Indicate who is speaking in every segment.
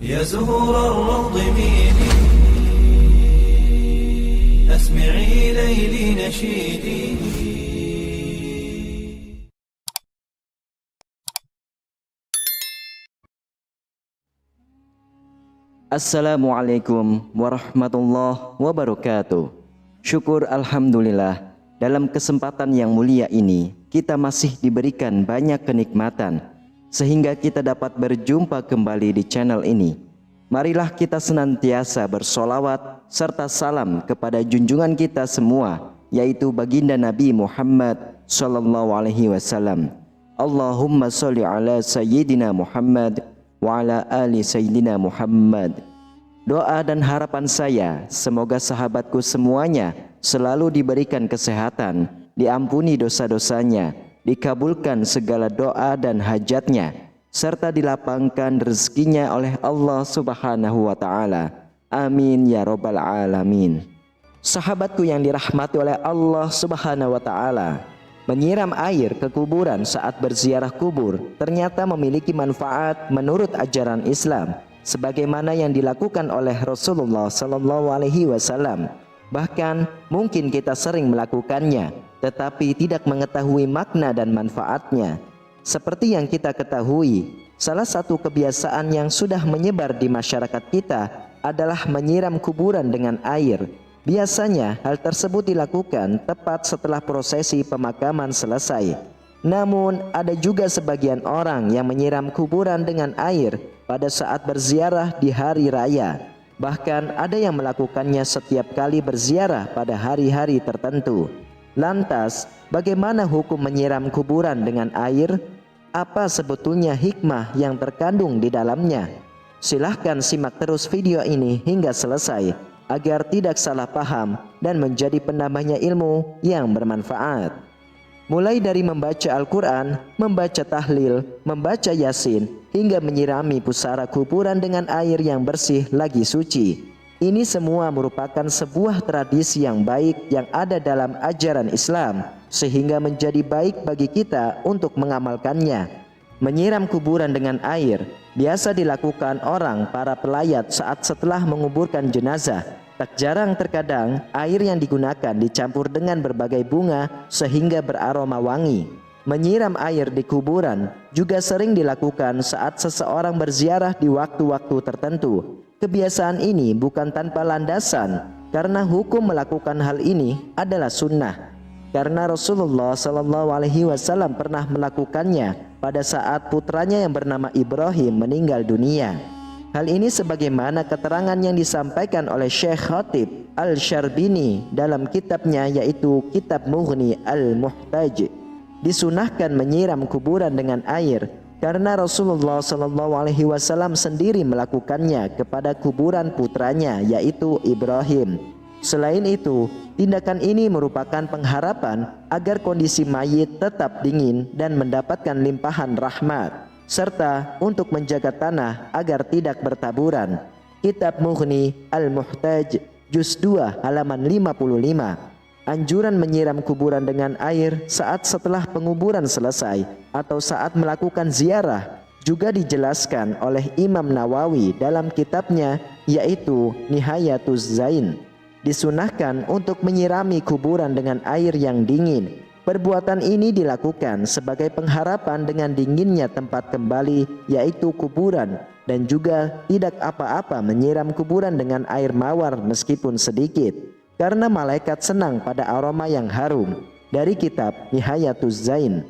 Speaker 1: يا زهور الروض ميدي أسمعي ليلي نشيدي.
Speaker 2: Assalamualaikum warahmatullahi wabarakatuh. Syukur alhamdulillah, dalam kesempatan yang mulia ini kita masih diberikan banyak kenikmatan sehingga kita dapat berjumpa kembali di channel ini. Marilah kita senantiasa bersolawat serta salam kepada junjungan kita semua, yaitu baginda Nabi Muhammad sallallahu alaihi wasallam. Allahumma sholli ala sayyidina Muhammad wa ala ali sayyidina Muhammad. Doa dan harapan saya semoga sahabatku semuanya selalu diberikan kesehatan, diampuni dosa-dosanya, dikabulkan segala doa dan hajatnya, serta dilapangkan rezekinya oleh Allah Subhanahu wa Ta'ala. Amin ya Rabbal Alamin. Sahabatku yang dirahmati oleh Allah Subhanahu wa Ta'ala, menyiram air ke kuburan saat berziarah kubur ternyata memiliki manfaat menurut ajaran Islam, sebagaimana yang dilakukan oleh Rasulullah sallallahu alaihi wasallam. Bahkan mungkin kita sering melakukannya tetapi tidak mengetahui makna dan manfaatnya. Seperti yang kita ketahui, salah satu kebiasaan yang sudah menyebar di masyarakat kita adalah menyiram kuburan dengan air. Biasanya hal tersebut dilakukan tepat setelah prosesi pemakaman selesai. Namun ada juga sebagian orang yang menyiram kuburan dengan air pada saat berziarah di hari raya. Bahkan ada yang melakukannya setiap kali berziarah pada hari-hari tertentu. Lantas, bagaimana hukum menyiram kuburan dengan air? Apa sebetulnya hikmah yang terkandung di dalamnya? Silahkan simak terus video ini hingga selesai agar tidak salah paham dan menjadi penambahnya ilmu yang bermanfaat. Mulai dari membaca Al-Quran, membaca tahlil, membaca Yasin, hingga menyirami pusara kuburan dengan air yang bersih lagi suci. Ini semua merupakan sebuah tradisi yang baik yang ada dalam ajaran Islam, sehingga menjadi baik bagi kita untuk mengamalkannya. Menyiram kuburan dengan air biasa dilakukan orang para pelayat saat setelah menguburkan jenazah. Tak jarang terkadang air yang digunakan dicampur dengan berbagai bunga sehingga beraroma wangi. Menyiram air di kuburan juga sering dilakukan saat seseorang berziarah di waktu-waktu tertentu. Kebiasaan ini bukan tanpa landasan, karena hukum melakukan hal ini adalah sunnah. Karena Rasulullah sallallahu alaihi wasallam pernah melakukannya pada saat putranya yang bernama Ibrahim meninggal dunia. Hal ini sebagaimana keterangan yang disampaikan oleh Syekh Khatib Al-Syarbini dalam kitabnya, yaitu Kitab Mughni Al-Muhtaj. Disunahkan menyiram kuburan dengan air karena Rasulullah SAW sendiri melakukannya kepada kuburan putranya, yaitu Ibrahim. Selain itu, tindakan ini merupakan pengharapan agar kondisi mayit tetap dingin dan mendapatkan limpahan rahmat, serta untuk menjaga tanah agar tidak bertaburan. Kitab Mughni Al-Muhtaj Juz 2 halaman 55. Anjuran menyiram kuburan dengan air saat setelah penguburan selesai atau saat melakukan ziarah juga dijelaskan oleh Imam Nawawi dalam kitabnya, yaitu Nihayatuz Zain. Disunahkan untuk menyirami kuburan dengan air yang dingin. Perbuatan ini dilakukan sebagai pengharapan dengan dinginnya tempat kembali, yaitu kuburan, dan juga tidak apa-apa menyiram kuburan dengan air mawar meskipun sedikit, karena malaikat senang pada aroma yang harum. Dari kitab Nihayatuz Zain.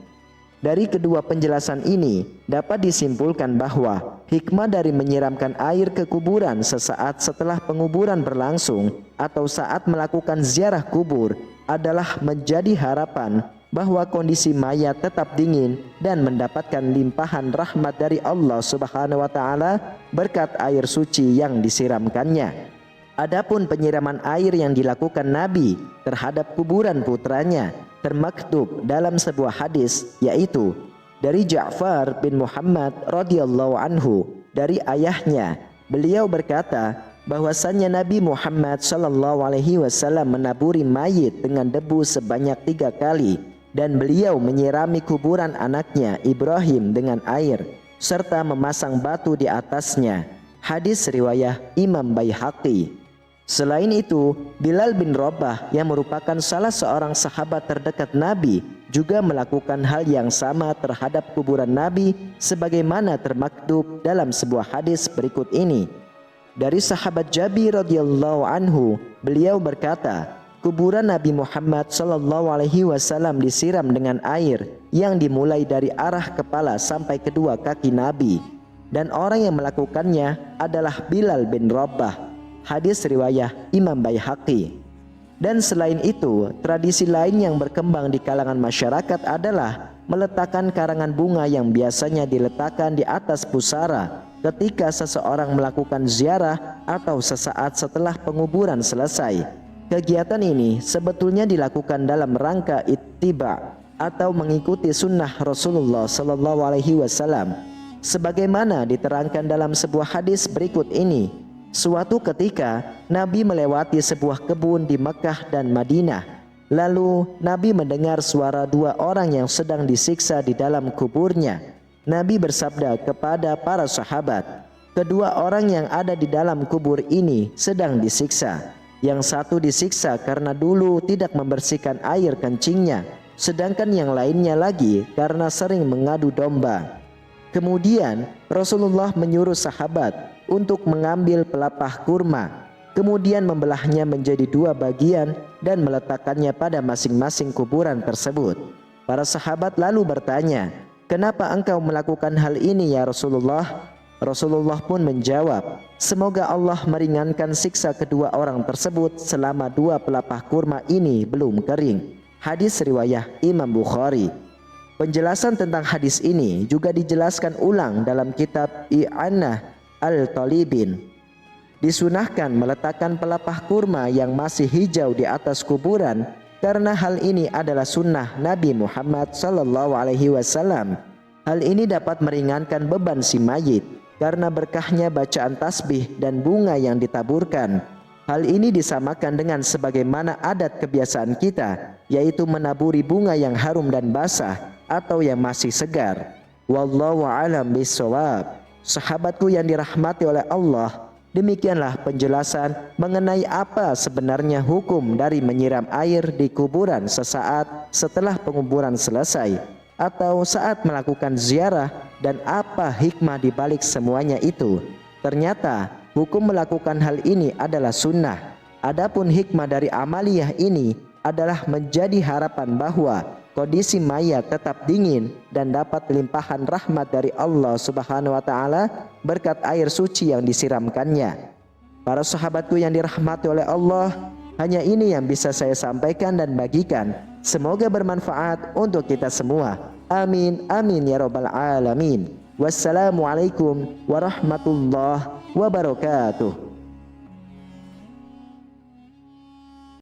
Speaker 2: Dari kedua penjelasan ini dapat disimpulkan bahwa hikmah dari menyiramkan air ke kuburan sesaat setelah penguburan berlangsung atau saat melakukan ziarah kubur adalah menjadi harapan bahwa kondisi mayat tetap dingin dan mendapatkan limpahan rahmat dari Allah Subhanahu wa Ta'ala berkat air suci yang disiramkannya. Adapun penyiraman air yang dilakukan Nabi terhadap kuburan putranya termaktub dalam sebuah hadis, yaitu dari Ja'far bin Muhammad radhiyallahu anhu dari ayahnya. Beliau berkata bahwasannya Nabi Muhammad sallallahu alaihi wasallam menaburi mayit dengan debu sebanyak 3 kali, dan beliau menyirami kuburan anaknya Ibrahim dengan air serta memasang batu di atasnya. Hadis riwayah Imam Baihaqi. Selain itu, Bilal bin Rabah yang merupakan salah seorang sahabat terdekat Nabi juga melakukan hal yang sama terhadap kuburan Nabi sebagaimana termaktub dalam sebuah hadis berikut ini. Dari sahabat Jabir radhiyallahu anhu, beliau berkata, kuburan Nabi Muhammad SAW disiram dengan air yang dimulai dari arah kepala sampai kedua kaki Nabi, dan orang yang melakukannya adalah Bilal bin Rabah. Hadis riwayah Imam Baihaqi. Dan selain itu, tradisi lain yang berkembang di kalangan masyarakat adalah meletakkan karangan bunga yang biasanya diletakkan di atas pusara ketika seseorang melakukan ziarah atau sesaat setelah penguburan selesai. Kegiatan ini sebetulnya dilakukan dalam rangka ittiba atau mengikuti sunnah Rasulullah SAW. Sebagaimana diterangkan dalam sebuah hadis berikut ini, suatu ketika Nabi melewati sebuah kebun di Mekah dan Madinah. Lalu Nabi mendengar suara dua orang yang sedang disiksa di dalam kuburnya. Nabi bersabda kepada para sahabat, kedua orang yang ada di dalam kubur ini sedang disiksa. Yang satu disiksa karena dulu tidak membersihkan air kencingnya, sedangkan yang lainnya lagi karena sering mengadu domba. Kemudian Rasulullah menyuruh sahabat untuk mengambil pelepah kurma, kemudian membelahnya menjadi dua bagian dan meletakkannya pada masing-masing kuburan tersebut. Para sahabat lalu bertanya, kenapa engkau melakukan hal ini ya Rasulullah? Rasulullah pun menjawab, semoga Allah meringankan siksa kedua orang tersebut selama dua pelepah kurma ini belum kering. Hadis riwayah Imam Bukhari. Penjelasan tentang hadis ini juga dijelaskan ulang dalam kitab I'anah al-Talibin. Disunahkan meletakkan pelepah kurma yang masih hijau di atas kuburan karena hal ini adalah sunnah Nabi Muhammad SAW. Hal ini dapat meringankan beban si mayit karena berkahnya bacaan tasbih dan bunga yang ditaburkan. Hal ini disamakan dengan sebagaimana adat kebiasaan kita, yaitu menaburi bunga yang harum dan basah atau yang masih segar. Wallahu a'lam bishawab. Sahabatku yang dirahmati oleh Allah, demikianlah penjelasan mengenai apa sebenarnya hukum dari menyiram air di kuburan sesaat setelah penguburan selesai atau saat melakukan ziarah, dan apa hikmah di balik semuanya itu. Ternyata hukum melakukan hal ini adalah sunnah. Adapun hikmah dari amaliyah ini adalah menjadi harapan bahwa kondisi mayat tetap dingin dan dapat limpahan rahmat dari Allah Subhanahu wa taala berkat air suci yang disiramkannya. Para sahabatku yang dirahmati oleh Allah, hanya ini yang bisa saya sampaikan dan bagikan. Semoga bermanfaat untuk kita semua. Amin amin ya rabbal alamin. Wassalamualaikum warahmatullahi wabarakatuh.